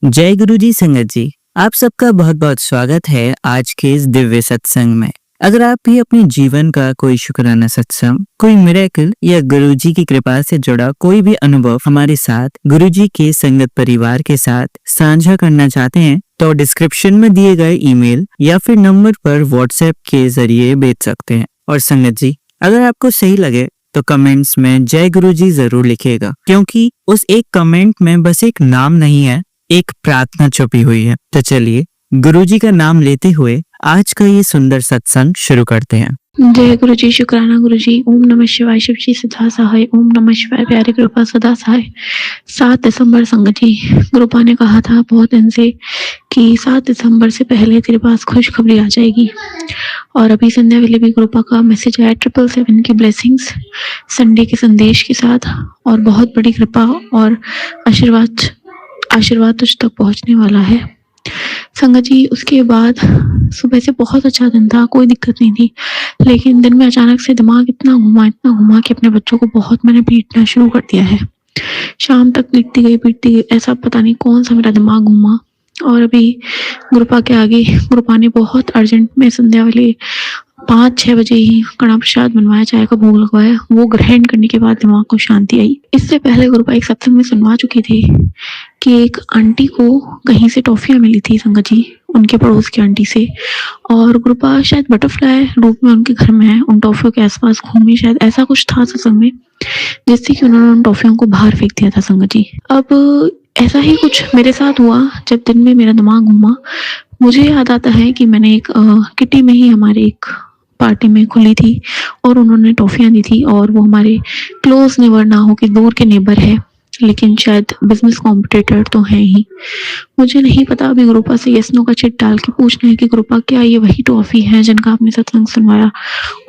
जय गुरु जी संगत जी, आप सबका बहुत बहुत स्वागत है आज के इस दिव्य सत्संग में। अगर आप भी अपने जीवन का कोई शुक्राना सत्संग, कोई मिरेकल या गुरु जी की कृपा से जुड़ा कोई भी अनुभव हमारे साथ गुरु जी के संगत परिवार के साथ साझा करना चाहते हैं तो डिस्क्रिप्शन में दिए गए ईमेल या फिर नंबर पर व्हाट्सएप के जरिए भेज सकते हैं। और संगत जी, अगर आपको सही लगे तो कमेंट्स में जय गुरु जी जरूर लिखिएगा, क्योंकि उस एक कमेंट में बस एक नाम नहीं है, एक प्रार्थना छुपी हुई है। तो चलिए गुरुजी का नाम लेते हुए आज का ये सुंदर सत्संग शुरू करते हैं। जय गुरु जी, शुक्राना गुरु जी। ओम नमः शिवाय, शिव जी सदा सहाय। ओम नमः शिवाय, प्यारी कृपा सदा सहाय। 7 दिसंबर संगत जी, गुरुपा ने कहा था बहुत दिन से कि 7 दिसंबर से पहले तेरे पास खुशखबरी आ जाएगी, और अभी संध्या वेले भी गुरुपा का मैसेज आया 777 की ब्लेसिंग्स संडे के संदेश के साथ, और बहुत बड़ी कृपा और आशीर्वाद तुझ तक पहुंचने वाला है संगत जी। उसके बाद सुबह से बहुत अच्छा दिन था, कोई दिक्कत नहीं थी, लेकिन दिन में अचानक से दिमाग इतना घुमा कि अपने बच्चों को बहुत मैंने पीटना शुरू कर दिया है। शाम तक पीटती गई, ऐसा पता नहीं कौन सा मेरा दिमाग घुमा। और अभी गुरुपा के आगे गुरुपा ने बहुत अर्जेंट में संध्या वाले 5-6 बजे ही कड़ा प्रसाद बनवाया, चाय का भोग लगवाया। वो ग्रहण करने के बाद दिमाग को शांति आई। इससे पहले गुरुपा एक सत्संग में सुनवा चुकी थी कि एक आंटी को कहीं से टॉफियां मिली थी संगत जी, उनके पड़ोस की आंटी से, और गुरुपा शायद बटरफ्लाई रूप में उनके घर में है, उन टॉफियों के आसपास घूमी, शायद ऐसा कुछ था सत्संग में, जिससे कि उन्होंने उन टॉफियों को बाहर फेंक दिया था संगत जी। अब ऐसा ही कुछ मेरे साथ हुआ जब दिन में मेरा दिमाग घूमा। मुझे याद आता है कि मैंने एक किटी में ही हमारे एक पार्टी में खुली थी और उन्होंने टॉफियां दी थी, और वो हमारे क्लोज नेबर ना हो कि दूर के नेबर है, लेकिन शायद बिजनेस कॉम्पिटिटर तो है ही। मुझे नहीं पता, अभी गुरुपा से यस नो का चिट डाल के पूछना है कि गुरुपा क्या ये वही टॉफी है जिनका आपने सत्संग सुनवाया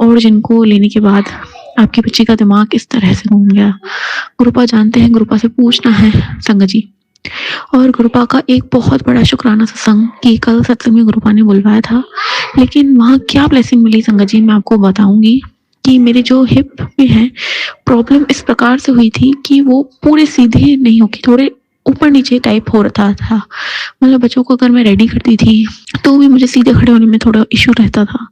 और जिनको लेने के बाद आपकी बच्ची का दिमाग इस तरह से घूम गया। गुरुपा जानते हैं, गुरुपा से पूछना है संगत जी। और गुरुपा का एक बहुत बड़ा शुक्राना सत्संग कि कल सत्संग में गुरुपा ने बुलवाया था, लेकिन वहाँ क्या ब्लेसिंग मिली संगत जी मैं आपको बताऊंगी। कि मेरे जो हिप में है प्रॉब्लम इस प्रकार से हुई थी कि वो पूरे सीधे नहीं होगी, थोड़े ऊपर नीचे टाइप हो रहा था। मतलब बच्चों को अगर मैं रेडी करती थी तो भी मुझे सीधे खड़े होने में थोड़ा इश्यू रहता था,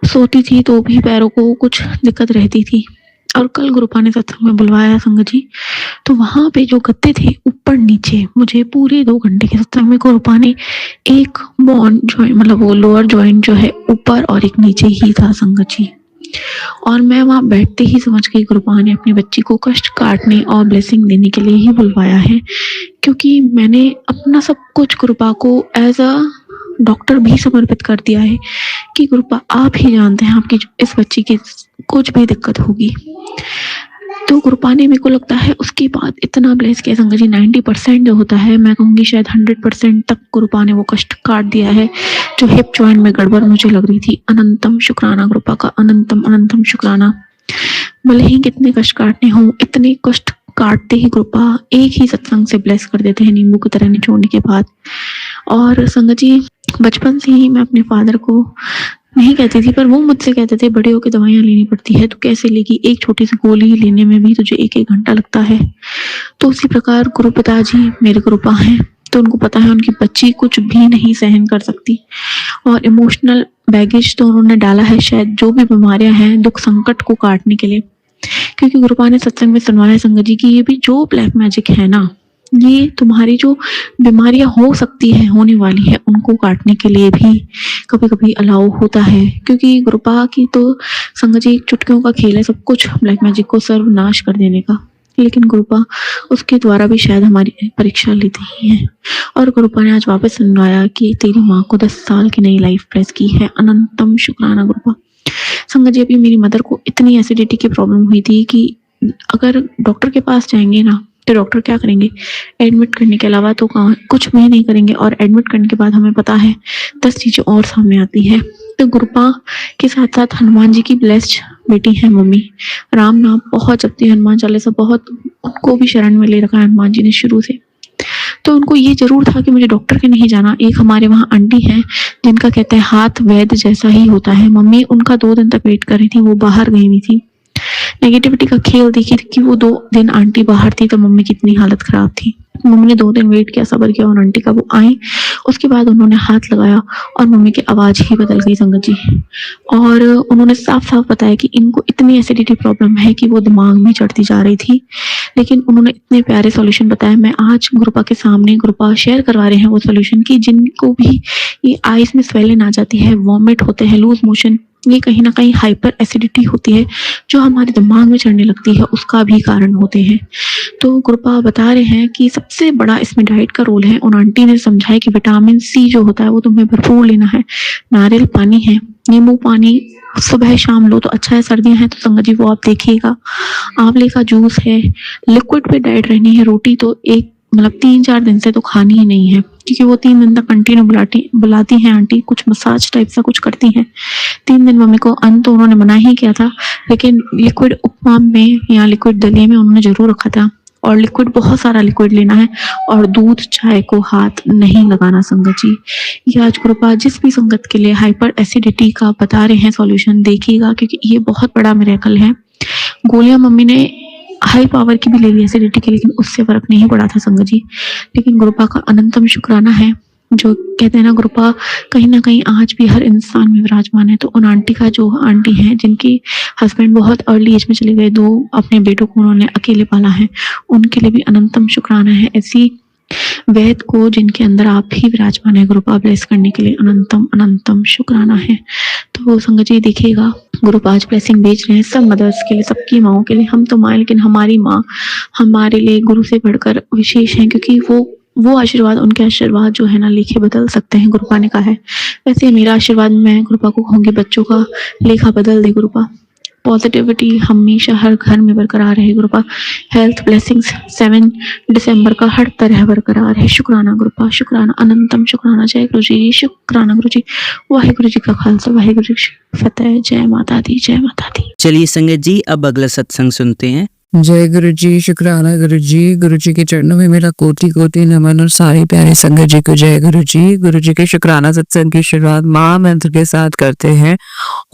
सोती थी तो भी पैरों को कुछ दिक्कत रहती थी। और कल गुरुपा ने सत्संग में बुलवाया संगत जी, तो वहां पे जो गत्ते थे ऊपर नीचे, मुझे पूरे 2 घंटे के सत्संग में गुरुपा ने एक बोन जॉइंट, मतलब वो लोअर जॉइंट जो है ऊपर और एक नीचे ही था संगत जी। और मैं वहां बैठते ही समझ गई गुरुपा ने अपनी बच्ची को कष्ट काटने और ब्लेसिंग देने के लिए ही बुलवाया है, क्योंकि मैंने अपना सब कुछ गुरुपा को एज अ डॉक्टर भी समर्पित कर दिया है कि गुरुपा आप ही जानते हैं आपकी इस बच्ची की कुछ भी दिक्कत होगी। तो गुरुपा ने, मेरे को लगता है उसके बाद इतना ब्लेस किया संगत जी, 90% जो होता है, मैं कहूँगी शायद 100% तक गुरुपा ने वो कष्ट काट दिया है जो हिप जॉइंट में गड़बड़ मुझे लग रही थी। अनंतम शुक्राना गुरुपा का, अनंतम शुक्राना। भले ही कितने कष्ट काटने हो, इतने कष्ट काटते ही गुरुपा एक ही सत्संग से ब्लेस कर देते हैं, नींबू की तरह निचोड़ने के बाद। और संगत जी, बचपन से ही मैं अपने फादर को नहीं कहती थी, पर वो मुझसे कहते थे बड़े होकर दवाइयां लेनी पड़ती है, तो कैसे लेगी, एक छोटी सी गोली लेने में भी तुझे 1-1 घंटा लगता है। तो उसी प्रकार गुरु पिताजी मेरे गुरुपा हैं, तो उनको पता है उनकी बच्ची कुछ भी नहीं सहन कर सकती, और इमोशनल बैगेज तो उन्होंने डाला है शायद जो भी बीमारियां हैं दुख संकट को काटने के लिए। क्योंकि गुरुपा ने सत्संग में सुनवाया संगत जी कि ये भी जो ब्लैक मैजिक है ना, ये तुम्हारी जो बीमारियां हो सकती है, होने वाली है, उनको काटने के लिए भी कभी कभी अलाउ होता है। क्योंकि गुरुपा की तो संगत जी चुटकियों का खेल है सब कुछ ब्लैक मैजिक को सर्वनाश कर देने का, लेकिन गुरुपा उसके द्वारा भी शायद हमारी परीक्षा लेते ही है। और गुरुपा ने आज वापस सुनवाया कि तेरी माँ को 10 साल की नई लाइफ प्रेस की है। अनंतम शुक्राना गुरुपा। संगत जी, अभी मेरी मदर को इतनी एसिडिटी की प्रॉब्लम हुई थी कि अगर डॉक्टर के पास जाएंगे ना तो डॉक्टर क्या करेंगे, एडमिट करने के अलावा तो कुछ भी नहीं करेंगे, और एडमिट करने के बाद हमें पता है 10 चीजें और सामने आती है। तो गुरुपा के साथ साथ हनुमान जी की ब्लेस्ड बेटी है मम्मी, राम नाम बहुत जपती है, हनुमान चालीसा बहुत, उनको भी शरण में ले रखा है हनुमान जी ने शुरू से। तो उनको ये जरूर था कि मुझे डॉक्टर के नहीं जाना। एक हमारे वहाँ आंटी है जिनका कहते हैं हाथ वैद्य जैसा ही होता है, मम्मी उनका 2 दिन तक वेट कर रही थी, वो बाहर गई हुई थी। नेगेटिविटी का खेल देखी कि वो 2 दिन आंटी बाहर थी तो मम्मी की इतनी हालत खराब थी। मम्मी ने 2 दिन वेट किया, सब्र किया उन आंटी का, वो आई, उसके बाद उन्होंने हाथ लगाया और मम्मी की आवाज़ ही बदल गई संगत जी। और उन्होंने साफ-साफ बताया कि इनको इतनी एसिडिटी प्रॉब्लम है कि वो दिमाग में चढ़ती जा रही थी। लेकिन उन्होंने इतने प्यारे सॉल्यूशन बताए, मैं आज गुरुपा के सामने गुरुपा शेयर करवा रहे हैं वो सॉल्यूशन कि जिनको भी ये आइज़ में स्वेलिंग आ जाती है, वॉमिट होते हैं, लूज़ मोशन, ये कहीं न कहीं हाइपर एसिडिटी होती है, जो हमारे दिमाग में चढ़ने लगती है, उसका भी कारण होते हैं। तो गुरुपा बता रहे हैं कि सबसे बड़ा इसमें डाइट का रोल है। उन आंटी ने समझाया कि विटामिन सी जो होता है वो तुम्हें भरपूर लेना है, नारियल पानी है, नींबू पानी सुबह शाम लो तो अच्छा है, सर्दियाँ हैं तो संगत जी वो आप देखिएगा, आंवले का जूस है, लिक्विड पे डाइट रहनी है, रोटी तो एक मतलब 3-4 दिन से तो खानी ही नहीं है, क्योंकि वो 3 दिन तक कंटिन्यू बुलाती हैं आंटी, कुछ मसाज टाइप सा कुछ करती हैं। 3 दिन मम्मी को अन्न तो उन्होंने मना ही किया था, लेकिन लिक्विड उपमा में या लिक्विड दलिए में उन्होंने ज़रूर रखा था। और लिक्विड, बहुत सारा लिक्विड लेना है और दूध चाय को हाथ नहीं लगाना संगत जी। ये आज कृपा जिस भी संगत के लिए हाइपर एसिडिटी का बता रहे हैं सॉल्यूशन, देखिएगा, क्योंकि ये बहुत बड़ा मिरेकल है। गोलियां मम्मी ने हाई पावर की भी ले ली एसिडिटी की, लेकिन उससे फर्क नहीं पड़ा था संगत जी। लेकिन गुरुपा का अनंतम शुक्राना है, जो कहते हैं ना गुरुपा कहीं ना कहीं आज भी हर इंसान में विराजमान है। तो उन आंटी का, जो आंटी हैं जिनकी हस्बैंड बहुत अर्ली एज में चले गए, 2 अपने बेटों को उन्होंने अकेले पाला है, उनके लिए भी अनंतम शुक्राना है। ऐसी वैद को जिनके अंदर आप ही विराजमान है, गुरुपा ब्लेस करने के लिए अनंतम अनंतम शुक्राना है। तो संगत जी देखिएगा, गुरुपा आज ब्लेसिंग भेज रहे हैं सब मदर्स के लिए, सबकी माओं के लिए। हम तो माँ, लेकिन हमारी माँ हमारे लिए गुरु से बढ़कर विशेष है, क्योंकि वो आशीर्वाद, उनके आशीर्वाद जो है ना लेखे बदल सकते हैं, गुरुपा ने कहा है। वैसे मेरा आशीर्वाद मैं गुरुपा को कहूँगी, बच्चों का लेखा बदल दे गुरुपा, पॉजिटिविटी हमेशा हर घर में बरकरार रहे गुरुपा, हेल्थ ब्लेसिंग्स 7 दिसंबर का हर तरह बरकरार है। शुक्राना गुरुपा, शुक्राना, अनंतम शुक्राना। जय गुरु जी, शुक्राना गुरु जी। वाहिगुरु जी का खालसा, वाहिगुरु जी की फतेह। जय माता दी, जय माता दी। चलिए संगत जी, अब अगला सत्संग सुनते हैं। जय गुरु जी, शुक्राना गुरु जी के चरणों में मेरा कोटि कोटि नमन और सारी प्यारे संगत जी को जय गुरु जी के शुक्राना सत्संग की शुरुआत माँ मंत्र के साथ करते हैं।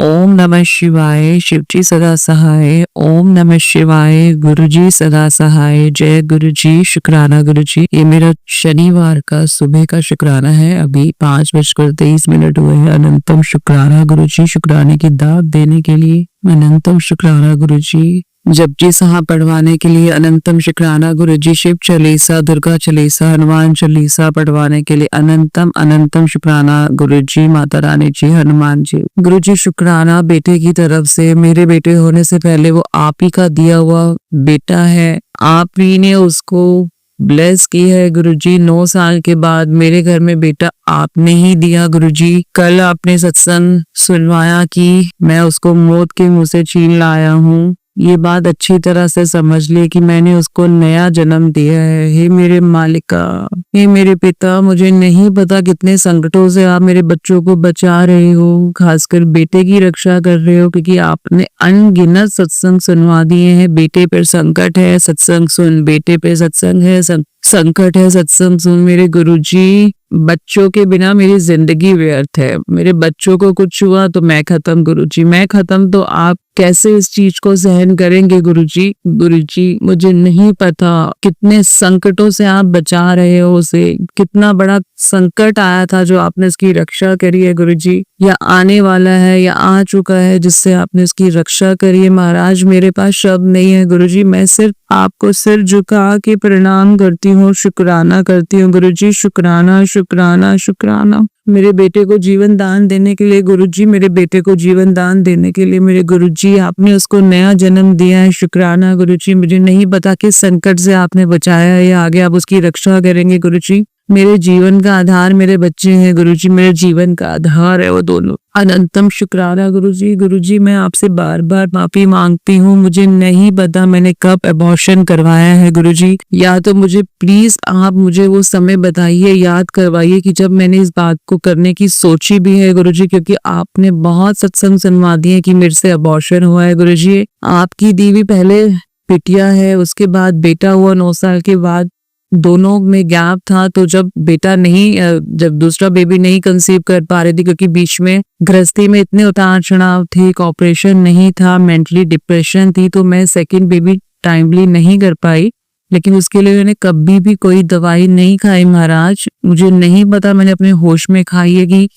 ओम नमः शिवाय, शिव जी सदा सहाय। ओम नमः शिवाय, गुरु जी सदा सहाय। जय गुरु जी, शुक्राना गुरु जी। ये मेरा शनिवार का सुबह का शुक्राना है, अभी 5:23 हुए हैं। अनंतम शुक्राना गुरु जी, शुक्राने की दात देने के लिए अनंतम शुक्राना गुरु जी। जपजी साहब पढ़वाने के लिए अनंतम शुक्राना गुरु जी। शिव चालीसा, दुर्गा चालीसा, हनुमान चालीसा पढ़वाने के लिए अनंतम अनंतम शुक्राना गुरु जी। माता रानी जी, हनुमान जी, गुरु जी शुक्राना बेटे की तरफ से। मेरे बेटे होने से पहले वो आप ही का दिया हुआ बेटा है, आप ही ने उसको ब्लेस की है गुरु जी। 9 साल के बाद मेरे घर में बेटा आपने ही दिया गुरु जी। कल आपने सत्संग सुनवाया कि मैं उसको मौत के मुंह से छीन लाया हूँ, ये बात अच्छी तरह से समझ ले कि मैंने उसको नया जन्म दिया है। हे मेरे मालिका, हे मेरे पिता, मुझे नहीं पता कितने संकटों से आप मेरे बच्चों को बचा रहे हो, खासकर बेटे की रक्षा कर रहे हो, क्योंकि आपने अनगिनत सत्संग सुनवा दिए हैं। बेटे पर संकट है, सत्संग सुन, बेटे पे सत्संग है, संकट है, सत्संग सुन। मेरे गुरुजी, बच्चों के बिना मेरी जिंदगी व्यर्थ है। मेरे बच्चों को कुछ हुआ तो मैं खत्म गुरुजी, मैं खत्म, तो आप कैसे इस चीज को सहन करेंगे गुरुजी? गुरुजी, मुझे नहीं पता कितने संकटों से आप बचा रहे हो उसे, कितना बड़ा संकट आया था जो आपने इसकी रक्षा करी है गुरुजी, या आने वाला है या आ चुका है जिससे आपने इसकी रक्षा करी है। महाराज, मेरे पास शब्द नहीं है गुरुजी, मैं सिर्फ आपको सिर झुका के प्रणाम करती हूँ, शुक्राना करती हूँ गुरुजी। शुक्राना शुक्राना शुक्राना। मेरे बेटे को जीवन दान देने के लिए गुरुजी, मेरे बेटे को जीवन दान देने के लिए मेरे गुरुजी, आपने उसको नया जन्म दिया है। शुक्राना गुरुजी। मुझे नहीं पता किस संकट से आपने बचाया है या आगे आप उसकी रक्षा करेंगे गुरुजी। मेरे जीवन का आधार मेरे बच्चे हैं गुरुजी, मेरे जीवन का आधार है वो दोनों। अनंतम शुक्राना गुरुजी। गुरुजी, मैं आपसे बार बार माफी मांगती हूँ, मुझे नहीं पता मैंने कब अबॉर्शन करवाया है गुरुजी, या तो मुझे प्लीज आप मुझे वो समय बताइए, याद करवाइए कि जब मैंने इस बात को करने की सोची भी है गुरुजी, क्योंकि आपने बहुत सत्संग सुनवा दिए कि मेरे से अबॉर्शन हुआ है गुरुजी। आपकी दीवी पहले बिटिया है, उसके बाद बेटा हुआ 9 साल के बाद, दोनों में गैप था। तो जब बेटा नहीं, जब दूसरा बेबी नहीं कंसीव कर पा रही थी, क्योंकि बीच में गृहस्थी में इतने उतार चढ़ाव थे, ऑपरेशन नहीं था, मेंटली डिप्रेशन थी, तो मैं सेकंड बेबी टाइमली नहीं कर पाई। लेकिन उसके लिए मैंने कभी भी कोई दवाई नहीं खाई महाराज। मुझे नहीं पता मैंने अपने होश में खाई है कि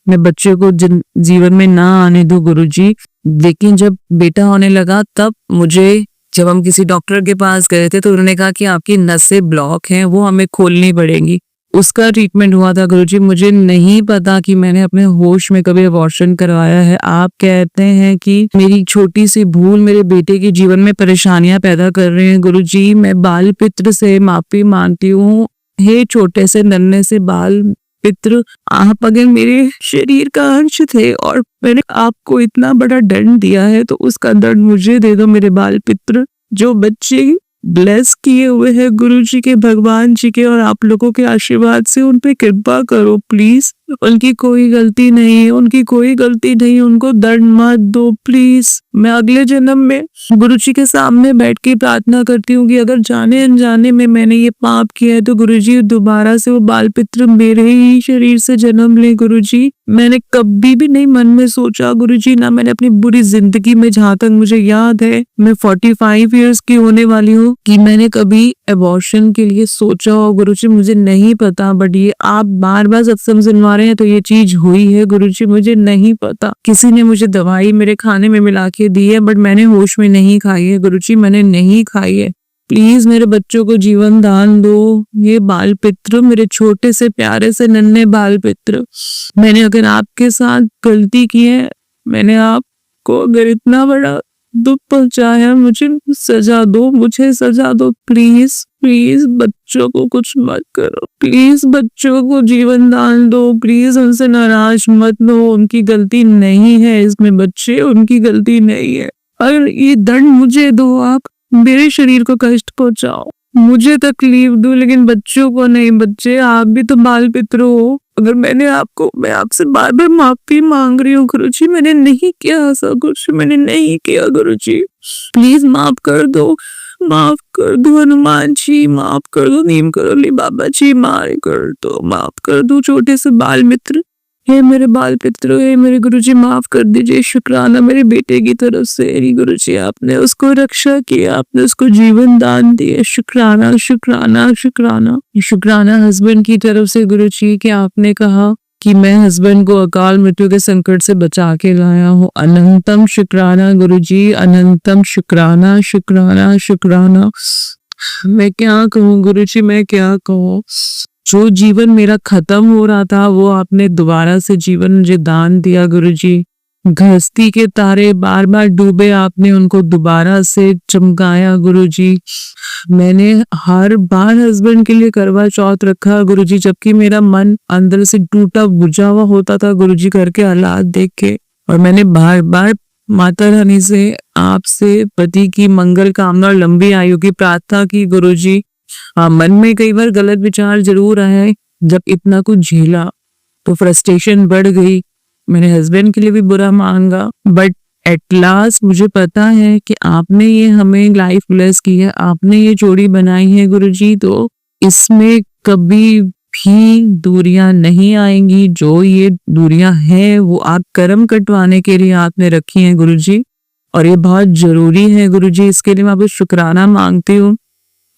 मैं बच्चे को जीवन में ना आने दूं गुरुजी। लेकिन जब बेटा होने लगा तब जब हम किसी डॉक्टर के पास गए थे तो उन्होंने कहा कि आपकी नसें ब्लॉक हैं, वो हमें खोलनी पड़ेंगी। उसका ट्रीटमेंट हुआ था गुरुजी। मुझे नहीं पता कि मैंने अपने होश में कभी अबॉर्शन करवाया है। आप कहते हैं कि मेरी छोटी सी भूल मेरे बेटे के जीवन में परेशानियां पैदा कर रही है गुरुजी। मैं बाल पित्र से माफी मांगती हूँ। हे छोटे से नन्हे से बाल पित्र, आप अगर मेरे शरीर का अंश थे और मैंने आपको इतना बड़ा दंड दिया है तो उसका दंड मुझे दे दो मेरे बाल पित्र। जो बच्चे ब्लेस किए हुए हैं गुरुजी के, भगवान जी के और आप लोगों के आशीर्वाद से उन पे कृपा करो प्लीज। उनकी कोई गलती नहीं है, उनकी कोई गलती नहीं, उनको दंड मत दो प्लीज। मैं अगले जन्म में गुरुजी के सामने बैठ के प्रार्थना करती हूँ कि अगर जाने अनजाने में मैंने ये पाप किया है तो गुरुजी दोबारा से वो बाल पित्र मेरे ही शरीर से जन्म ले गुरुजी। मैंने कभी भी नहीं मन में सोचा गुरुजी, ना मैंने अपनी बुरी जिंदगी में, जहाँ तक मुझे याद है मैं 45 इयर्स की होने वाली हूँ, कि मैंने कभी अबॉर्शन के लिए सोचा हो गुरुजी। मुझे नहीं पता, बट ये आप बार बार सत्संग सुनवा रहे हैं तो ये चीज हुई है गुरुजी। मुझे नहीं पता, किसी ने मुझे दवाई मेरे खाने में मिला के दी है बट मैंने होश में नहीं खाई है गुरुजी, मैंने नहीं खाई है। प्लीज मेरे बच्चों को जीवन दान दो। ये बाल पित्र, मेरे छोटे से प्यारे से नन्हे बाल पित्र, मैंने अगर आपके साथ गलती की है, मैंने आपको अगर इतना बड़ा दुख पहुंचाया, मुझे सजा दो, मुझे सजा दो प्लीज। प्लीज बच्चों को कुछ मत करो, प्लीज बच्चों को जीवन दान दो, प्लीज उनसे नाराज मत हो। उनकी गलती नहीं है इसमें, बच्चे उनकी गलती नहीं है। अगर ये दंड मुझे दो, आप मेरे शरीर को कष्ट पहुंचाओ, मुझे तकलीफ दो, लेकिन बच्चों को नहीं। बच्चे आप भी तो बाल पित्र हो। अगर मैं आपसे बार बार माफी मांग रही हूँ गुरुजी, मैंने नहीं किया ऐसा कुछ, मैंने नहीं किया गुरुजी, प्लीज माफ कर दो, माफ कर दो हनुमान जी, माफ कर दो नीम करोली बाबा जी, माफ कर दो, माफ कर दो छोटे से बाल मित्र। हे मेरे बाल पित्र, हे मेरे गुरुजी माफ कर दीजिए। शुक्राना मेरे बेटे की तरफ से गुरुजी, आपने उसको रक्षा किया, आपने उसको जीवन दान दिया। शुक्राना शुक्राना शुक्राना। शुक्राना हस्बैंड की तरफ से गुरुजी कि आपने कहा कि मैं हस्बैंड को अकाल मृत्यु के संकट से बचा के लाया हूँ। अनंतम शुक्राना गुरुजी, अनंतम शुक्राना शुक्राना शुक्राना। मैं क्या कहूँ गुरुजी, मैं क्या कहूँ। जो जीवन मेरा खत्म हो रहा था वो आपने दोबारा से जीवन मुझे दान दिया गुरुजी। गृहस्थी के तारे बार बार डूबे, आपने उनको दोबारा से चमकाया गुरुजी। मैंने हर बार हस्बैंड के लिए करवा चौथ रखा गुरुजी, जबकि मेरा मन अंदर से टूटा बुझा हुआ होता था गुरुजी घर के हालात देख के। और मैंने बार बार माता रानी से, आपसे पति की मंगल कामना और लंबी आयु की प्रार्थना की गुरुजी। हाँ, मन में कई बार गलत विचार जरूर आए। जब इतना कुछ झेला तो फ्रस्ट्रेशन बढ़ गई, मैंने हस्बैंड के लिए भी बुरा मांगा, बट एट लास्ट मुझे पता है कि आपने ये हमें लाइफ ब्लेस की है, आपने ये जोड़ी बनाई है गुरुजी, तो इसमें कभी भी दूरियां नहीं आएंगी। जो ये दूरियां हैं वो आप कर्म कटवाने के लिए आपने रखी हैं गुरुजी, और ये बहुत जरूरी है गुरुजी। इसके लिए मैं आपको शुक्राना मांगती हूँ।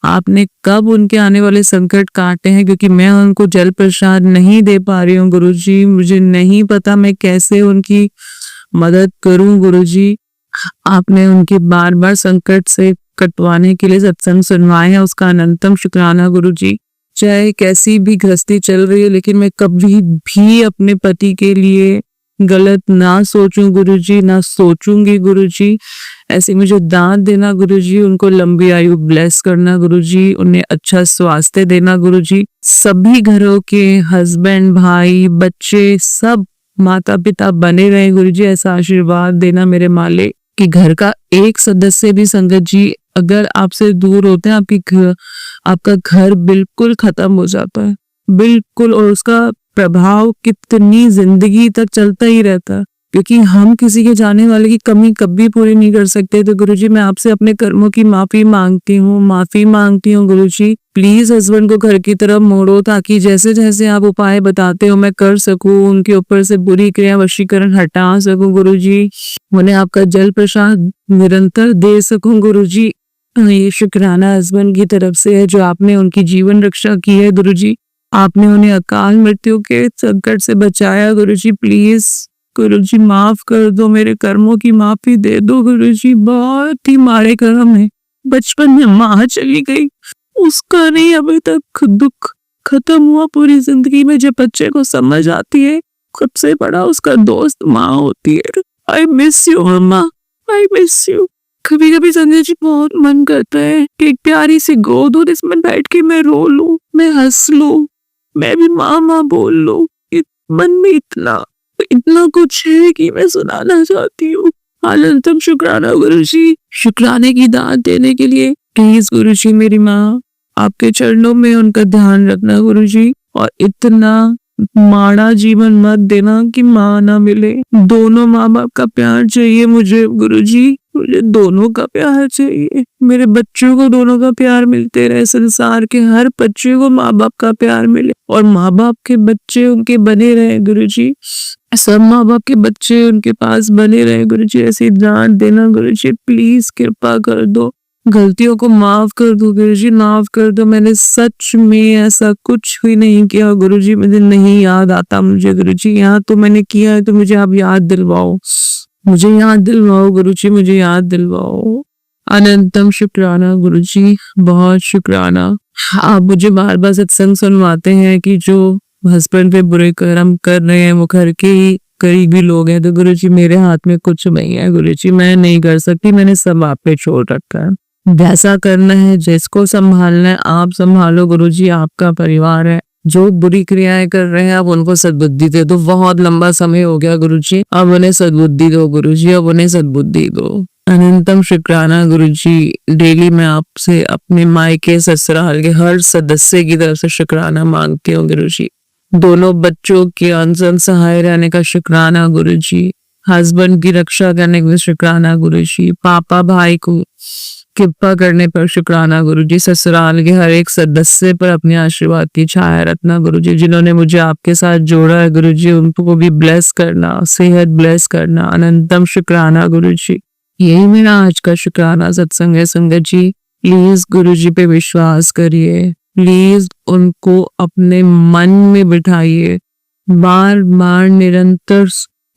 आपने कब उनके आने वाले संकट काटे हैं, क्योंकि मैं उनको जल प्रसाद नहीं दे पा रही हूँ गुरुजी। मुझे नहीं पता मैं कैसे उनकी मदद करूं गुरुजी। आपने उनके बार बार संकट से कटवाने के लिए सत्संग सुनवाए हैं, उसका अनंतम शुक्राना गुरुजी। चाहे कैसी भी गृहस्थी चल रही है, लेकिन मैं कभी भी अपने पति के लिए गलत ना सोचूं गुरुजी, ना सोचूंगी गुरुजी। ऐसे मुझे दान देना गुरुजी, उनको लंबी आयु ब्लेस करना गुरुजी, उन्हें अच्छा स्वास्थ्य देना गुरुजी। सभी घरों के हस्बैंड, भाई, बच्चे, सब माता पिता बने रहे गुरुजी, ऐसा आशीर्वाद देना मेरे मालिक। कि घर का एक सदस्य भी संगत जी अगर आपसे दूर होते हैं, आपका घर बिल्कुल खत्म हो जाता है, बिल्कुल। और उसका प्रभाव कितनी जिंदगी तक चलता ही रहता है, क्योंकि हम किसी के जाने वाले की कमी कभी पूरी नहीं कर सकते। तो गुरुजी मैं आपसे अपने कर्मों की माफी मांगती हूँ गुरुजी। प्लीज हस्बैंड को घर की तरफ मोड़ो, ताकि जैसे जैसे आप उपाय बताते हो मैं कर सकूं, उनके ऊपर से बुरी क्रिया वशीकरण हटा सकूं गुरुजी। उन्हें आपका जल प्रसाद निरंतर दे सकूं गुरुजी। ये शुक्राना हस्बैंड की तरफ से है जो आपने उनकी जीवन रक्षा की है गुरुजी। आपने उन्हें अकाल मृत्यु के संकट से बचाया गुरुजी। प्लीज गुरुजी माफ कर दो, मेरे कर्मों की माफी दे दो गुरुजी। बहुत ही मारे कर्म है। बचपन में माँ चली गई, उसका नहीं अभी तक दुख खत्म हुआ। पूरी जिंदगी में जब बच्चे को समझ आती है सबसे बड़ा उसका दोस्त माँ होती है। I miss you mamma, I miss you. कभी कभी संजय जी बहुत मन करता है कि एक प्यारी सी गोद हो जिसमें बैठ के मैं रो लूं, मैं हंस लूं, मैं भी माँ माँ बोल लूं। मन में इतना कुछ है कि मैं सुनाना चाहती हूँ। अनंतम शुक्राना गुरुजी, शुक्राने की दाद देने के लिए। प्लीज गुरुजी मेरी माँ आपके चरणों में उनका ध्यान रखना गुरुजी, और इतना माड़ा जीवन मत देना कि माँ ना मिले। दोनों माँ बाप का प्यार चाहिए मुझे गुरुजी, मुझे दोनों का प्यार चाहिए। मेरे बच्चों को दोनों का प्यार मिलते रहे, संसार के हर बच्चे को माँ बाप का प्यार मिले और माँ बाप के बच्चे उनके बने रहे गुरुजी। सब माँ बाप के बच्चे उनके पास बने रहे गुरुजी। ऐसी डांट देना गुरुजी, प्लीज कृपा कर दो। गलतियों को माफ कर दो गुरुजी, माफ कर दो। मैंने सच में ऐसा कुछ भी नहीं किया गुरुजी, मुझे नहीं याद आता मुझे गुरुजी। यहाँ तो मैंने किया है तो मुझे आप याद दिलवाओ, मुझे याद दिलवाओ गुरुजी, मुझे याद दिलवाओ। अनंतम शुक्राना गुरुजी, बहुत शुक्राना। आप मुझे बार बार सत्संग सुनवाते हैं कि जो हस्बैंड पे बुरे कर्म कर रहे हैं वो घर के ही करीबी लोग हैं, तो गुरुजी मेरे हाथ में कुछ नहीं है गुरुजी, मैं नहीं कर सकती। मैंने सब आप पे छोड़ रखा है। जैसा करना है, जिसको संभालना है आप संभालो गुरुजी, आपका परिवार है। जो बुरी क्रियाएं कर रहे हैं आप उनको सद्बुद्धि दे दो। बहुत लंबा समय हो गया गुरुजी, अब उन्हें सद्बुद्धि दो गुरुजी, अब उन्हें सद्बुद्धि दो। अनंतम शुक्राना गुरुजी। डेली मैं आपसे अपने मायके ससुराल के हर सदस्य की तरफ से शुक्राना मांगती हूँ गुरुजी। दोनों बच्चों के अनसन सहाय रहने का शुक्राना गुरुजी। हस्बैंड की रक्षा करने का शुक्राना गुरुजी। पापा भाई को कृपा करने पर शुक्राना गुरुजी। ससुराल के हर एक सदस्य पर अपने आशीर्वाद की छाया रखना गुरुजी। जिन्होंने मुझे आपके साथ जोड़ा है गुरुजी, उनको भी ब्लेस करना, सेहत ब्लेस करना। अनंतम शुक्राना गुरुजी। यही मेरा आज का शुक्राना सत्संग है संगत जी। प्लीज गुरुजी पे विश्वास करिए, प्लीज उनको अपने मन में बिठाइए, बार बार निरंतर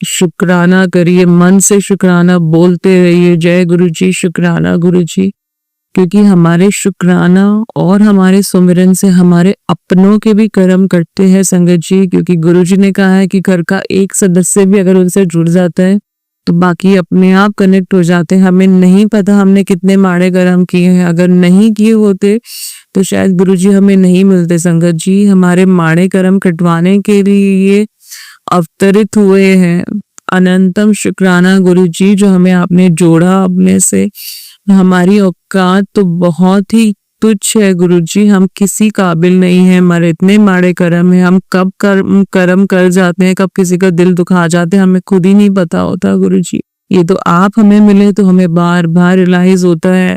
शुक्राना करिए, मन से शुक्राना बोलते रहिए, जय गुरुजी, शुक्राना गुरुजी। क्योंकि हमारे शुक्राना और हमारे सुमिरन से हमारे अपनों के भी कर्म करते हैं संगत जी। क्योंकि गुरुजी ने कहा है कि घर का एक सदस्य भी अगर उनसे जुड़ जाता है तो बाकी अपने आप कनेक्ट हो जाते हैं। हमें नहीं पता हमने कितने माड़े कर्म किए हैं, अगर नहीं किए होते तो शायद गुरुजी हमें नहीं मिलते संगत जी। हमारे माड़े कर्म कटवाने के लिए ये अवतरित हुए हैं। अनंतम शुक्राना गुरुजी, जो हमें आपने जोड़ा अपने से। हमारी औकात तो बहुत ही तुच्छ है गुरुजी, हम किसी काबिल नहीं है। हमारे इतने माड़े कर्म है, हम कब कर्म कर जाते हैं, कब किसी का दिल दुखा जाते हैं, हमें खुद ही नहीं पता होता गुरुजी। ये तो आप हमें मिले तो हमें बार बार रियलाइज होता है।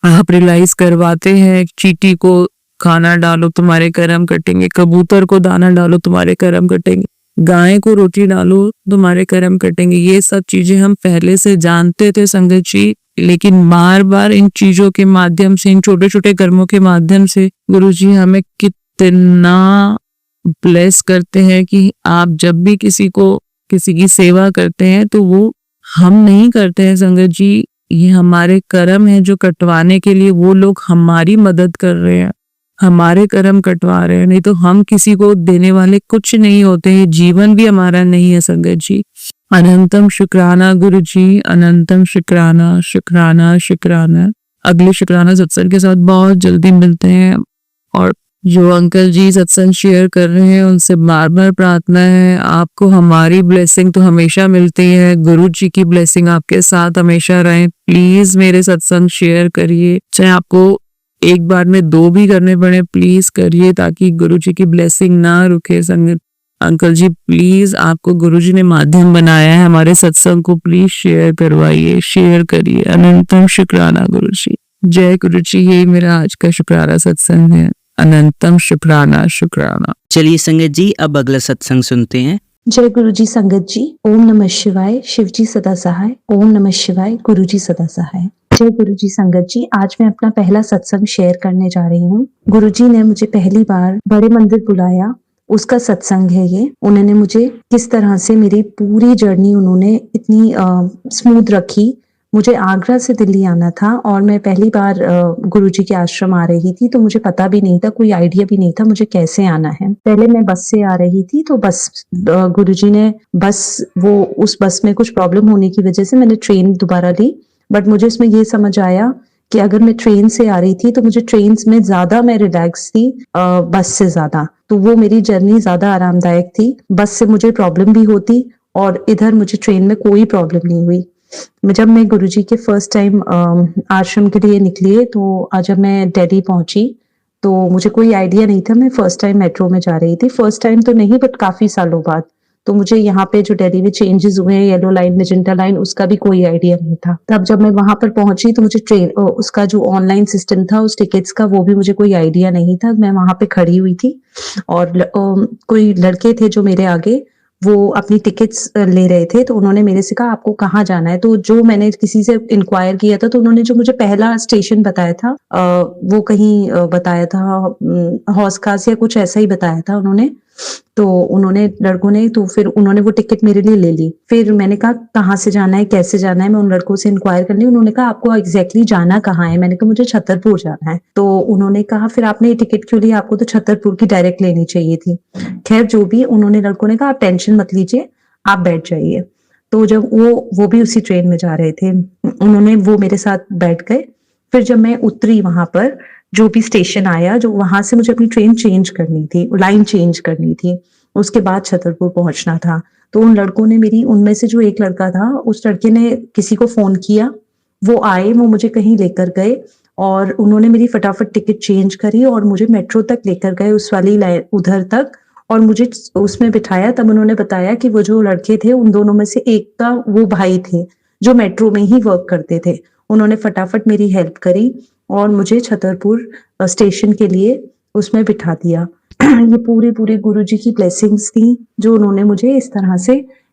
आप रियलाइज करवाते हैं, चींटी को खाना डालो तुम्हारे कर्म कटेंगे, कबूतर को दाना डालो तुम्हारे कर्म कटेंगे, गाय को रोटी डालो तुम्हारे कर्म कटेंगे। ये सब चीजें हम पहले से जानते थे संगत जी, लेकिन बार बार इन चीजों के माध्यम से, इन छोटे छोटे कर्मों के माध्यम से गुरुजी हमें कितना ब्लेस करते हैं कि आप जब भी किसी की सेवा करते हैं तो वो हम नहीं करते हैं संगत जी, ये हमारे कर्म है जो कटवाने के लिए वो लोग हमारी मदद कर रहे हैं, हमारे कर्म कटवा रहे हैं। नहीं तो हम किसी को देने वाले कुछ नहीं होते, ये जीवन भी हमारा नहीं है संगत जी। अनंतम शुक्राना गुरुजी, अनंतम शुक्राना, शुक्राना शुक्राना। अगले शुक्राना सत्संग के साथ बहुत जल्दी मिलते हैं। और जो अंकल जी सत्संग शेयर कर रहे हैं उनसे बार बार प्रार्थना है, आपको हमारी ब्लेसिंग तो हमेशा मिलती है, गुरु जी की ब्लेसिंग आपके साथ हमेशा रहे। प्लीज मेरे सत्संग शेयर करिए, चाहे आपको एक बार में 2 भी करने पड़े, प्लीज करिए ताकि गुरु जी की ब्लेसिंग ना रुके संगत। अंकल जी प्लीज, आपको गुरुजी ने माध्यम बनाया है हमारे सत्संग को, प्लीज शेयर करवाइए, शेयर करिए। अनंतम शुक्राना गुरुजी, जय गुरुजी। ये मेरा आज का शुक्राना सत्संग है। अनंतम शुक्राना, शुक्राना। चलिए संगत जी, अब अगला सत्संग सुनते हैं। जय गुरु जी संगत जी। ओम नमः शिवाय। शिव जी सदा सहाय। ओम नमः शिवाय। गुरु जी सदा सहाय। जय गुरु जी संगत जी। आज मैं अपना पहला सत्संग शेयर करने जा रही हूँ। गुरु जी ने मुझे पहली बार बड़े मंदिर बुलाया, उसका सत्संग है ये। उन्होंने मुझे किस तरह से मेरी पूरी जर्नी उन्होंने इतनी स्मूथ रखी। मुझे आगरा से दिल्ली आना था और मैं पहली बार गुरुजी के आश्रम आ रही थी, तो मुझे पता भी नहीं था, कोई आइडिया भी नहीं था मुझे कैसे आना है। पहले मैं बस से आ रही थी, तो गुरुजी ने उस बस में कुछ प्रॉब्लम होने की वजह से मैंने ट्रेन दोबारा ली। बट मुझे इसमें ये समझ आया कि अगर मैं ट्रेन से आ रही थी तो मुझे ट्रेन में ज्यादा मैं रिलैक्स थी बस से ज्यादा, तो वो मेरी जर्नी ज्यादा आरामदायक थी। बस से मुझे प्रॉब्लम भी होती और इधर मुझे ट्रेन में कोई प्रॉब्लम नहीं हुई। जब मैं गुरुजी के फर्स्ट टाइम आश्रम के लिए निकली, तो जब मैं दिल्ली पहुंची तो मुझे कोई आइडिया नहीं था। मैं फर्स्ट टाइम मेट्रो में जा रही थी, फर्स्ट टाइम तो नहीं बट काफी सालों बाद। तो मुझे यहाँ पे जो दिल्ली में चेंजेस हुए हैं, येलो लाइन मेजेंटा लाइन, उसका भी कोई आइडिया नहीं था। तब जब मैं वहां पर पहुंची तो मुझे ट्रेन उसका जो ऑनलाइन सिस्टम था उस टिकट्स का, वो भी मुझे कोई आइडिया नहीं था। मैं वहां पे खड़ी हुई थी और कोई लड़के थे जो मेरे आगे, वो अपनी टिकट्स ले रहे थे। तो उन्होंने मेरे से कहा आपको कहाँ जाना है। तो जो मैंने किसी से इंक्वायर किया था, तो उन्होंने जो मुझे पहला स्टेशन बताया था वो कहीं बताया था हौस खास या कुछ ऐसा ही बताया था उन्होंने। तो उन्होंने लड़कों ने, तो फिर उन्होंने वो टिकट मेरे लिए ले ली। फिर मैंने कहा कहाँ से जाना है, कैसे जाना है, मैं उन लड़कों से इंक्वायर करनी। उन्होंने कहा आपको एग्जैक्टली जाना कहाँ है। मैंने कहा मुझे छतरपुर जाना है। तो उन्होंने कहा फिर आपने ये टिकट क्यों ली, आपको तो छतरपुर की डायरेक्ट लेनी चाहिए थी। खैर जो भी, उन्होंने लड़कों ने कहा आप टेंशन मत लीजिए, आप बैठ जाइए। तो जब वो भी उसी ट्रेन में जा रहे थे, उन्होंने वो मेरे साथ बैठ गए। फिर जब मैं उतरी वहां पर, जो भी स्टेशन आया, जो वहां से मुझे अपनी ट्रेन चेंज करनी थी, लाइन चेंज करनी थी, उसके बाद छतरपुर पहुंचना था। तो उन लड़कों ने उनमें से जो एक लड़का था, उस लड़के ने किसी को फोन किया, वो आए, वो मुझे कहीं लेकर गए और उन्होंने मेरी फटाफट टिकट चेंज करी और मुझे मेट्रो तक लेकर गए, उस वाली लाइन उधर तक, और मुझे उसमें बिठाया। तब उन्होंने बताया कि वो जो लड़के थे उन दोनों में से एक का वो भाई थे जो मेट्रो में ही वर्क करते थे। उन्होंने फटाफट मेरी हेल्प करी और मुझे छतरपुर स्टेशन के लिए उसमें बिठा दिया। ये पूरी गुरुजी की ब्लेसिंग्स थी जो उन्होंने मुझे इस तरह से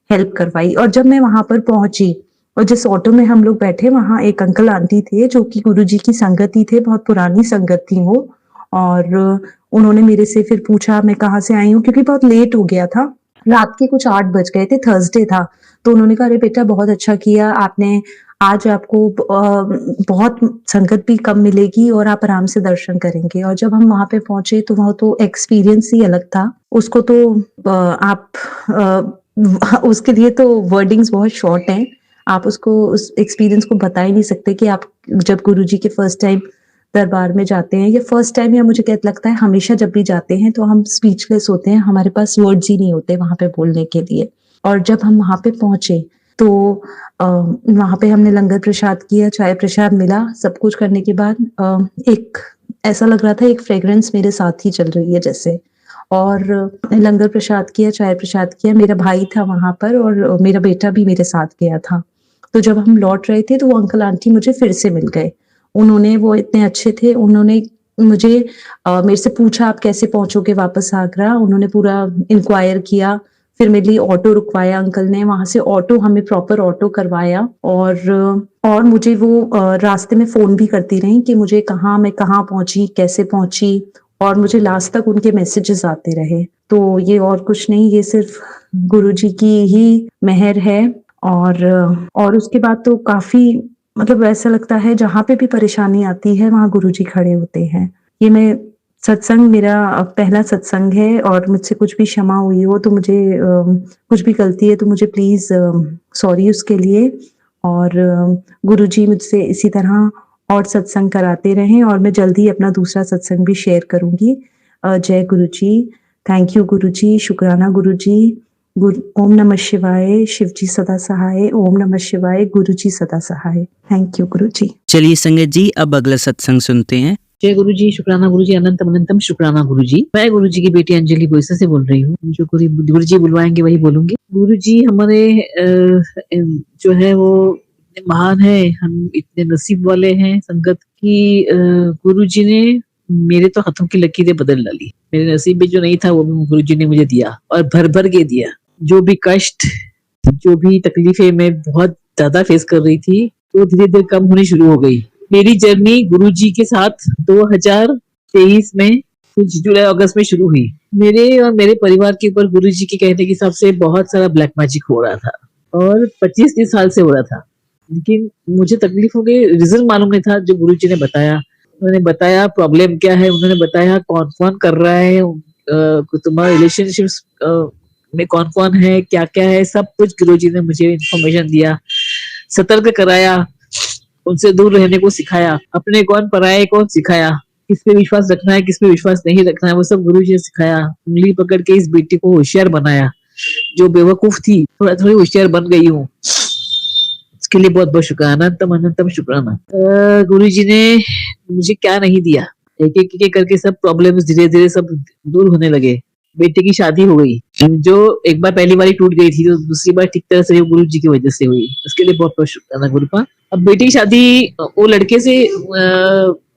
हेल्प करवाई। और जब मैं वहां पर पहुंची और जिस ऑटो में हम लोग बैठे, वहां एक अंकल आंटी थे जो कि गुरुजी की संगत ही थे, बहुत पुरानी संगत थी वो। और उन्होंने मेरे से फिर पूछा मैं कहाँ से आई हूँ, क्योंकि बहुत लेट हो गया था, रात के कुछ 8 बज गए थे, थर्सडे था। तो उन्होंने कहा अरे बेटा बहुत अच्छा किया आपने, आज आपको बहुत संगत भी कम मिलेगी और आप आराम से दर्शन करेंगे। और जब हम वहां पे पहुंचे तो वह तो एक्सपीरियंस ही अलग था। उसको तो उसके लिए तो वर्डिंग्स बहुत शॉर्ट हैं, आप उसको उस एक्सपीरियंस को बता ही नहीं सकते कि आप जब गुरुजी के फर्स्ट टाइम दरबार में जाते हैं, या फर्स्ट टाइम, या मुझे क्या लगता है हमेशा जब भी जाते हैं तो हम स्पीचलेस होते हैं, हमारे पास वर्ड्स ही नहीं होते वहां पे बोलने के लिए। और जब हम वहां पे पहुंचे तो वहां पे हमने लंगर प्रसाद किया, चाय प्रसाद मिला, सब कुछ करने के बाद एक ऐसा लग रहा था एक फ्रेग्रेंस मेरे साथ ही चल रही है जैसे। और लंगर प्रसाद किया, चाय प्रसाद किया, मेरा भाई था वहां पर और मेरा बेटा भी मेरे साथ गया था। तो जब हम लौट रहे थे तो वो अंकल आंटी मुझे फिर से मिल गए। उन्होंने, वो इतने अच्छे थे, उन्होंने मुझे मेरे से पूछा आप कैसे पहुंचोगे वापस आगरा। उन्होंने पूरा इंक्वायर किया, फिर मेरे लिए ऑटो रुकवाया अंकल ने, वहां से ऑटो, हमें प्रॉपर ऑटो करवाया। और मुझे वो रास्ते में फोन भी करती रही कि मुझे मैं कहाँ पहुंची, कैसे पहुंची, और मुझे लास्ट तक उनके मैसेजेस आते रहे। तो ये और कुछ नहीं, ये सिर्फ गुरुजी की ही मेहर है। और उसके बाद तो काफी, मतलब ऐसा लगता है जहां पे भी परेशानी आती है वहां गुरुजी खड़े होते हैं। ये मैं सत्संग, मेरा पहला सत्संग है और मुझसे कुछ भी क्षमा हुई हो तो मुझे कुछ भी गलती है तो मुझे प्लीज सॉरी उसके लिए। और गुरुजी मुझसे इसी तरह और सत्संग कराते रहें और मैं जल्दी अपना दूसरा सत्संग भी शेयर करूंगी। जय गुरुजी। थैंक यू गुरुजी, शुक्राना गुरुजी। ओम नमः शिवाय। शिव जी सदा सहाय। ओम नमः शिवाय। गुरु जी सदा सहाय। थैंक यू गुरु जी। चलिए संगत जी, अब अगला सत्संग सुनते हैं। जय गुरु जी, शुक्राना गुरु जी, अनंतम अनंतम शुक्राना गुरु जी। मैं गुरु जी की बेटी अंजलि बोईसा से बोल रही हूँ। जो गुरु जी बुलवाएंगे वही बोलूंगी। गुरु जी हमारे जो है वो इतने महान है, हम इतने नसीब वाले हैं संगत की। गुरु जी ने मेरे तो हाथों की लकीरें बदल डाली। मेरे नसीब में जो नहीं था वो गुरु जी ने मुझे दिया और भर भर के दिया। जो भी कष्ट, जो भी तकलीफें मैं बहुत ज्यादा फेस कर रही थी, वो धीरे धीरे कम होनी शुरू हो गई। मेरी जर्नी गुरुजी के साथ 2023 में कुछ जुलाई अगस्त में शुरू हुई। मेरे और मेरे परिवार के ऊपर गुरुजी के कहने के हिसाब से बहुत सारा ब्लैक मैजिक हो रहा था और 25-30 साल से हो रहा था, लेकिन मुझे तकलीफों के रीजन मालूम नहीं था। जो गुरुजी ने बताया, उन्होंने बताया प्रॉब्लम क्या है, उन्होंने बताया कौन कौन कर रहा है, तुम्हारा रिलेशनशिप्स में कौन कौन है, क्या क्या है, सब कुछ गुरुजी ने मुझे इन्फॉर्मेशन दिया, सतर्क कराया, उनसे दूर रहने को सिखाया, अपने कौन पराये कौन सिखाया, किस पे विश्वास रखना है किस पे विश्वास नहीं रखना है, वो सब गुरुजी ने सिखाया। उंगली पकड़ के इस बेटी को होशियार बनाया, जो बेवकूफ थी थोड़ा थोड़ी होशियार बन गई हूँ, उसके लिए बहुत बहुत शुक्राना, अनंतम अनंतम शुक्राना। गुरुजी ने मुझे क्या नहीं दिया, एक एक करके सब प्रॉब्लम्स धीरे धीरे सब दूर होने लगे। बेटे की शादी हो गई, जो एक बार पहली बार टूट गई थी, तो दूसरी बार ठीक तरह से गुरु जी की वजह से हुई, उसके लिए बहुत बहुत शुक्राना गुरुपा। अब बेटी की शादी वो लड़के से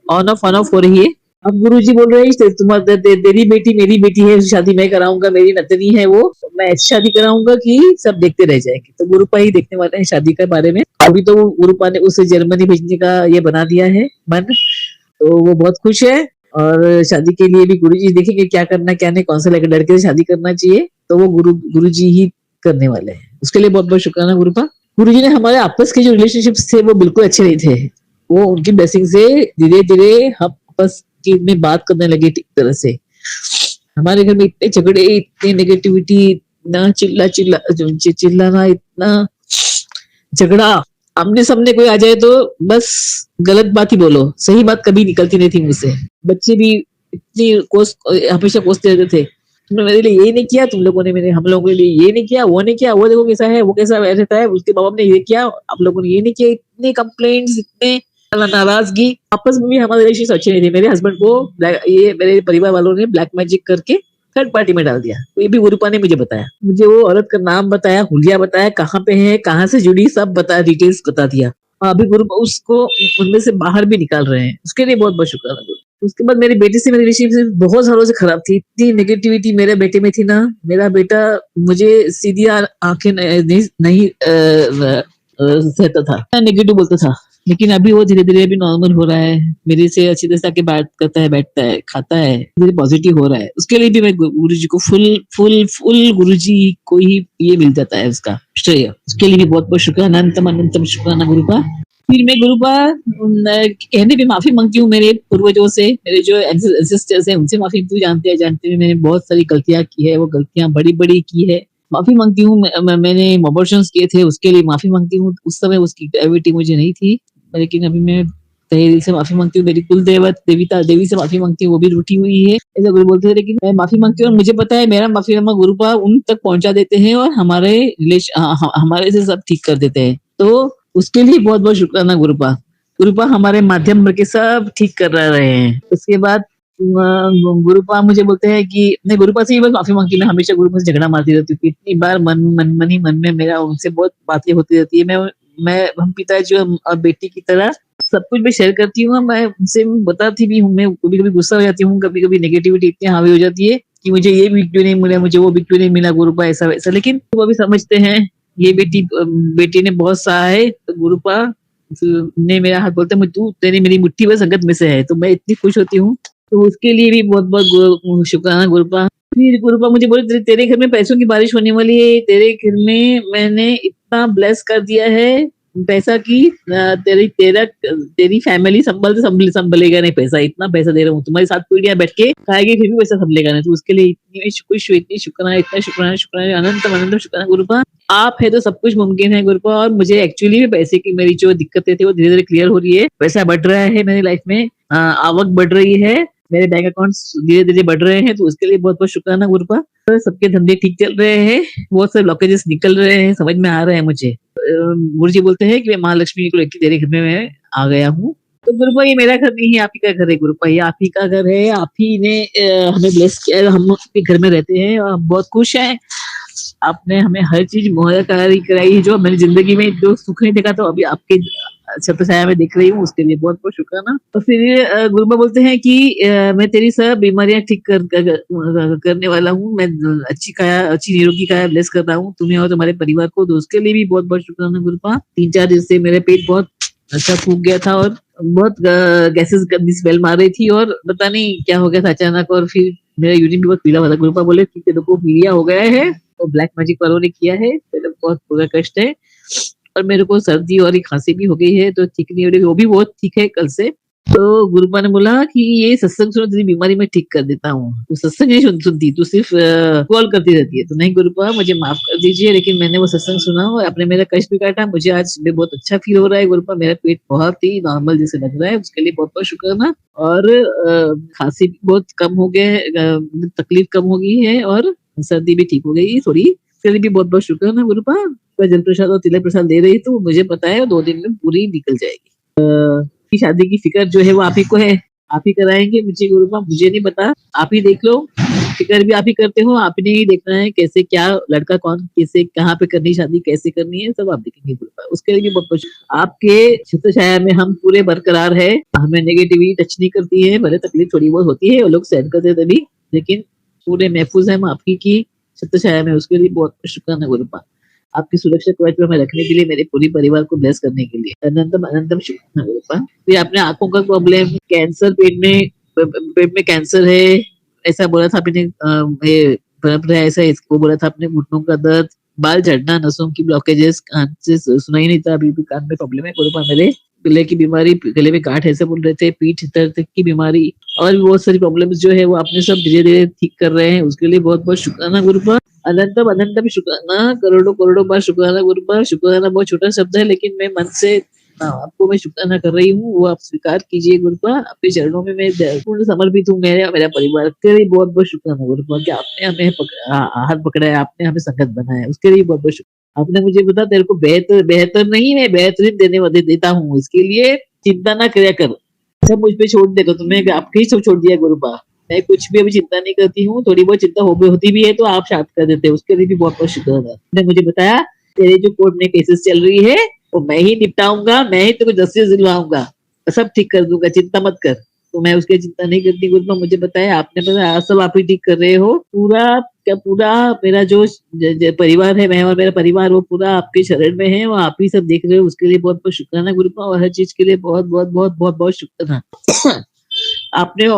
ऑन ऑफ हो रही है। अब गुरु जी बोल रहे हैं तुम्हारी तेरी बेटी मेरी बेटी है, शादी मैं कराऊंगा, मेरी नतनी है वो, मैं ऐसी शादी कराऊंगा कि सब देखते रह जाएंगे। तो गुरुपा ही देखने वाले हैं शादी के बारे में। अभी तो गुरुपा ने उसे जर्मनी भेजने का ये बना दिया है मन, तो वो बहुत खुश है। और शादी के लिए भी गुरुजी देखेंगे क्या करना क्या नहीं, कौन सा लड़के से शादी करना चाहिए, तो वो गुरुजी ही करने वाले हैं। उसके लिए बहुत बहुत शुक्राना गुरुपा। गुरुजी ने हमारे आपस के जो रिलेशनशिप्स थे वो बिल्कुल अच्छे नहीं थे, वो उनकी ब्लेसिंग से धीरे धीरे हम आपस में बात करने लगे ठीक तरह से। हमारे घर में इतने झगड़े, इतनी नेगेटिविटी, इतना चिल्लाना, इतना झगड़ा, आमने सामने कोई आ जाए तो बस गलत बात ही बोलो, सही बात कभी निकलती नहीं थी मुझसे। बच्चे भी इतनी हमेशा कोसते रहते थे, तुमने मेरे लिए ये नहीं किया, तुम लोगों ने हम लोगों के लिए ये नहीं किया, वो नहीं किया, वो देखो कैसा है, वो कैसा रहता है, उसके बाबा ने ये किया, आप लोगों ने ये नहीं किया। इतने कंप्लेंट्स, इतने नाराजगी, आपस में भी हमारे रिलेशन अच्छे नहीं थे। मेरे हस्बैंड को ये मेरे परिवार वालों ने ब्लैक मैजिक करके थर्ड पार्टी में डाल दिया। ये भी गुरुपा ने मुझे बताया, मुझे वो औरत का नाम बताया, हुलिया बताया, कहाँ पे है, कहाँ से जुड़ी, सब बताया, डिटेल्स बता दिया। अभी गुरुपा उसको उनमें से बाहर भी निकाल रहे हैं, उसके लिए बहुत बहुत शुक्राना गुरु। उसके बाद मेरी बेटी से मेरी रिलेशनशिप बहुत सालों से खराब थी, इतनी नेगेटिविटी मेरे बेटे में थी ना। मेरा बेटा मुझे सीधी आंखें नहीं सहता था, नेगेटिव बोलता था, लेकिन अभी वो धीरे धीरे अभी नॉर्मल हो रहा है, मेरे से अच्छी तरह से बात करता है, बैठता है, खाता है, धीरे पॉजिटिव हो रहा है। उसके लिए भी मैं गुरुजी को फुल गुरुजी को ही ये मिल जाता है उसका श्रेय। उसके लिए भी बहुत बहुत शुक्राना, अनंतम शुक्राना गुरुपा। फिर मैं गुरुपा कहने पे माफी मांगती हूँ मेरे पूर्वजों से, मेरे जो एंसेस्टर्स हैं उनसे माफी। तू जानते हैं मैंने बहुत सारी गलतियां की है, वो गलतियां बड़ी बड़ी की है, माफी मांगती हूँ। मैंने अबॉर्शंस किए थे, उसके लिए माफी मांगती हूँ। उस समय उसकी ग्रेविटी मुझे नहीं थी, लेकिन अभी मैं तहे दिल से माफी मांगती हूँ। मेरी कुल देवी से माफी मांगती हूँ, वो भी रूठी हुई है, ऐसा गुरु बोलते थे, लेकिन मैं माफी मांगती हूँ और मुझे पता है मेरा माफीनामा गुरुपा उन तक पहुंचा देते हैं और हमारे से सब ठीक कर देते हैं। तो उसके लिए बहुत बहुत शुक्राना गुरुपा। गुरुपा हमारे माध्यम के सब ठीक कर रहे हैं। उसके बाद गुरुपा मुझे बोलते हैं कि नहीं, गुरुपा से ही बस माफी मांगती, मैं हमेशा गुरुपा से झगड़ा मारती रहती हूँ। इतनी बार मन में मेरा उनसे बहुत बातें होती रहती है। मैं हम पिताजी और बेटी की तरह सब कुछ मैं शेयर करती हूँ। मैं उनसे बताती भी हूँ, मैं कभी कभी गुस्सा हो जाती हूँ, कभी कभी नेगेटिविटी इतनी हावी हो जाती है कि मुझे ये विक्ट्री नहीं मिला, मुझे वो विक्ट्री नहीं मिला, गुरुपा ऐसा वैसा। लेकिन वो भी समझते हैं ये बेटी ने बहुत सहा है, तो गुरुपा ने मेरा हाथ बोलते हैं तू तेरी मेरी मुट्ठी में संगत में से है, तो मैं इतनी खुश होती हूँ। तो उसके लिए भी बहुत बहुत शुक्राना गुरुपा। फिर गुरुपा मुझे बोले तेरे घर में पैसों की बारिश होने वाली है, तेरे घर में मैंने इतना ब्लेस कर दिया है पैसा की तेरी फैमिली संभलेगा नहीं, पैसा इतना पैसा दे रहा हूँ, तुम्हारी 7 पीढ़ियां बैठ के खाएगी फिर भी पैसा संभलेगा नहीं। तो उसके लिए इतनी शुक्राना, इतना शुक्राना, अनंत शुक्राना गुरुपा। आप है तो सब कुछ मुमकिन है गुरुपा। और मुझे एक्चुअली भी पैसे की मेरी जो दिक्कतें थी वो धीरे धीरे क्लियर हो रही है, पैसा बढ़ रहा है मेरी लाइफ में, आवक बढ़ रही है, मेरे बैंक अकाउंट्स धीरे धीरे बढ़ रहे हैं। तो उसके लिए बहुत बहुत शुक्राना गुरुपा। सबके धंधे ठीक चल रहे हैं, बहुत सारे ब्लॉकेजेस निकल रहे हैं, समझ में आ रहे हैं मुझे। गुरुजी बोलते हैं कि मैं महालक्ष्मी को लेकर तेरे घर में मैं आ गया हूँ। तो गुरुपा ये मेरा घर नहीं है, आप ही का घर है गुरुपा, ये आप ही का घर है, आप ही ने हमें ब्लेस किया, हम आपके घर में रहते हैं और हम बहुत खुश हैं। आपने हमें हर चीज मुहैया कराई है, जो मैंने जिंदगी में जो सुख नहीं देखा, तो अभी आपके छत्र छाया में दिख रही हूँ, उसके लिए बहुत बहुत शुक्राना। और फिर गुरुबा बोलते हैं कि मैं तेरी सब बीमारियां ठीक करने वाला हूँ, मैं अच्छी निरोगी काया ब्लेस कर रहा हूँ तुम्हें और तुम्हारे परिवार को, तो उसके लिए भी बहुत बहुत शुक्राना गुरुबा। 3-4 दिन से मेरे पेट बहुत अच्छा फूक गया था और बहुत गैसेस गंदी स्मेल मार रही थी और पता नहीं क्या हो गया था अचानक, और फिर मेरा यूरिन भी बहुत पीला हुआ था। गुरुपा बोले कि तेरे को पीलिया हो गया है, तो ब्लैक मैजिक वालों ने किया है, मेरे बहुत बुरा कष्ट है और मेरे को सर्दी और एक खांसी भी हो गई है, तो ठीक नहीं हो रही, वो भी बहुत ठीक है कल से। तो गुरुपा ने बोला कि ये सत्संग सुनो, तेरी बीमारी मैं ठीक कर देता हूँ, तू सत्संग नहीं सुनती, तू सिर्फ कॉल करती रहती है। तो नहीं गुरुपा, मुझे माफ कर दीजिए, लेकिन मैंने वो सत्संग सुना और आपने मेरा कष्ट भी काटा, मुझे आज भी बहुत अच्छा फील हो रहा है गुरुपा, मेरा पेट बहुत ही नॉर्मल जैसे लग रहा है, उसके लिए बहुत बहुत शुक्राना। और खांसी भी बहुत कम हो गया है, तकलीफ कम हो गई है और सर्दी भी ठीक हो गई थोड़ी, उसके लिए भी बहुत बहुत शुक्राना गुरुपा। जल प्रसाद और तिलक प्रसाद दे रही तो मुझे पता है 2 दिन में पूरी निकल जाएगी। की शादी की फिक्र जो है वो आप ही को है, आप ही कराएंगे मुझे गुरुपा, मुझे नहीं पता, आप ही देख लो, फिक्र भी आप ही करते हो, आप ही देखना है कैसे क्या लड़का कौन कैसे कहाँ पे करनी शादी कैसे करनी है, सब आप देखेंगे गुरुपा, उसके लिए भी बहुत कुछ। आपके छत्र छाया में हम पूरे बरकरार है, हमें नेगेटिविटी टच नहीं करती है, भले तकलीफ थोड़ी बहुत होती है, वो लोग सहन करते तभी, लेकिन पूरे महफूज है हम आपकी की छत्र छाया में, उसके लिए बहुत शुक्राना गुरुपा। आपकी सुरक्षा कवच में रखने के लिए, मेरे पूरे परिवार को ब्लेस करने के लिए अनंतम अनंतम शुक्राना गुरुपा। फिर आपने आंखों का प्रॉब्लम, कैंसर, पेट में कैंसर है ऐसा बोला था आपने, ऐसा इसको बोला था आपने, घुटनों का दर्द, बाल झड़ना, नसों की ब्लॉकेजेस, कान से सुनाई नहीं था, अभी भी कान में प्रॉब्लम है गुरुपा मेरे, गले की बीमारी, गले में गांठ ऐसे बोल रहे थे, पीठ दर्द की बीमारी और भी बहुत सारी प्रॉब्लम्स जो है वो आपने सब धीरे धीरे ठीक कर रहे हैं, उसके लिए बहुत बहुत शुक्राना गुरुपा। अनंतम अनंतम शुक्राना, करोड़ों करोड़ों बार शुक्राना गुरुपा। शुक्राना बहुत छोटा शब्द है, लेकिन मैं मन से आपको मैं शुक्राना कर रही हूँ, वो आप स्वीकार कीजिए गुरुपा। आपके चरणों में मैं पूर्ण समर्पित हूँ, मेरा परिवार के लिए बहुत बहुत शुक्राना गुरुपा कि आपने हमें हाथ पकड़ा है, आपने हमें संगत बनाया है, उसके लिए बहुत बहुत शुक्रिया। आपने मुझे बता तेरे को बेहतर नहीं, मैं बेहतरीन देता हूँ, इसके लिए चिंता ना किया कर, सब मुझ पे छोड़ देगा, तुम्हें आपके ही सब छोड़ दिया गुरुपा, मैं कुछ भी अभी चिंता नहीं करती हूँ, थोड़ी बहुत चिंता होती भी है तो आप शांत कर देते हैं, उसके लिए भी बहुत बहुत शुक्रिया। आपने मुझे बताया तेरे जो कोर्ट में केसेस चल रही है वो मैं ही निपटाऊंगा, मैं ही तेरे को जस्टिस दिलवाऊंगा, सब ठीक कर दूंगा, चिंता मत कर, तो मैं उसकी चिंता नहीं करती गुरुपा। मुझे बताया आपने बताया सब आप ही ठीक कर रहे हो, पूरा मेरा जो परिवार है, मैं और मेरा परिवार वो पूरा आपके शरण में है, वो आप ही सब देख रहे हो, उसके लिए बहुत बहुत शुक्राना गुरुपा, और हर चीज के लिए बहुत बहुत बहुत बहुत बहुत शुक्राना। आपने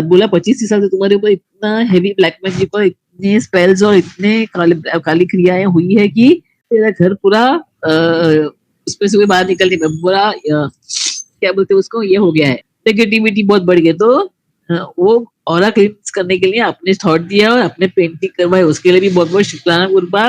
बोला 25 साल से तुम्हारे ऊपर इतना हेवी ब्लैक मैजिक और इतने स्पेल्स और इतने काली क्रियाएं हुई है कि तेरा घर पूरा उसमें से बाहर निकलने में पूरा क्या बोलते हैं उसको, ये हो गया है, नेगेटिविटी बहुत बढ़ गई, तो वो ऑरा क्लींस करने के लिए आपने थॉट दिया और आपने पेंटिंग करवाई, उसके लिए भी बहुत बहुत शुक्राना गुरुपा।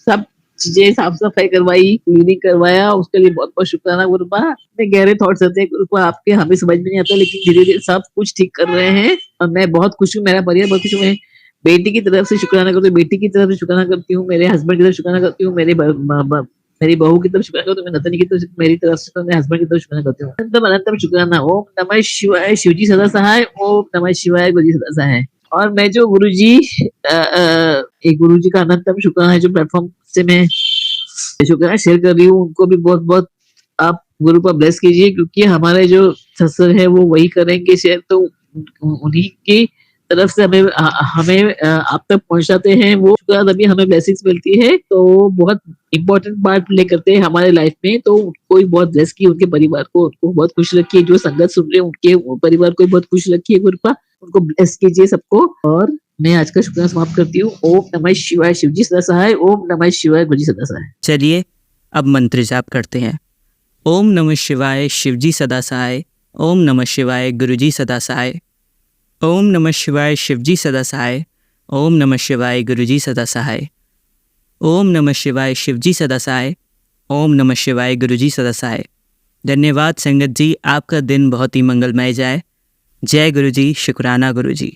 सब चीजें साफ सफाई करवाई, क्लीनिंग करवाया, उसके लिए बहुत बहुत शुक्राना गुरुपा। इतने गहरे थॉट्स आते हैं गुरुपा आपके, हमें समझ में नहीं आता, लेकिन धीरे धीरे सब कुछ ठीक कर रहे हैं और मैं बहुत खुश हूँ, मेरा परिवार बहुत खुश हूँ। मैं बेटी की तरफ से शुक्राना करती हूँ, बेटी की तरफ से शुक्राना करती हूँ, मेरे हस्बैंड की तरफ शुक्राना करती हूँ, मेरी बहू की तरफ शुक्राना करती हूँ, मैं नतनी की तरफ, मेरी तरफ से मेरे हस्बैंड की तरफ शुक्राना करती हूँ। अनंतम अनंतम शुक्राना। ओम नमः शिवाय, शिवजी सदा सहाय, ओम नमः शिवाय, गुरुजी सदा सहाय। और मैं जो गुरुजी एक गुरुजी का अनंतम शुक्राना है जो प्लेटफॉर्म से मैं शुक्राना शेयर कर रही हूँ, उनको भी बहुत बहुत आप गुरु पर ब्लेस कीजिए, क्योंकि हमारे जो सत्संग है वो वही करेंगे शेयर, तो उन्हीं की तरफ से हमें आप तक पहुंचाते हैं, वो तभी हमें ब्लेसिंग्स मिलती है, तो बहुत इंपॉर्टेंट पार्ट प्ले करते हैं हमारे लाइफ में, तो उनको भी बहुत ब्लेस किए, उनके परिवार को, उनको बहुत खुश रखिए, जो संगत सुन रहे हैं उनके परिवार को बहुत खुश रखिए गुरुपा, उनको ब्लेस कीजिए सबको। और मैं आज का शुक्राना समाप्त करती हूँ। ओम नमः शिवाय, शिवजी सदा सहाय, ओम नमः शिवाय, गुरुजी सदा सहाय। चलिए अब मंत्र जाप करते हैं। ओम नमः शिवाय, शिवजी सदा सहाय, ओम नमः शिवाय, गुरुजी सदा सहाय, ओम नमः शिवाय, शिवजी सदा सहाय, ओम नमः शिवाय, गुरुजी सदा सहाय, ओम नमः शिवाय, शिवजी सदा सहाय, ओम नमः शिवाय, गुरुजी सदा सहाय। धन्यवाद संगत जी, आपका दिन बहुत ही मंगलमय जाए। जय गुरुजी, शुक्राना गुरुजी।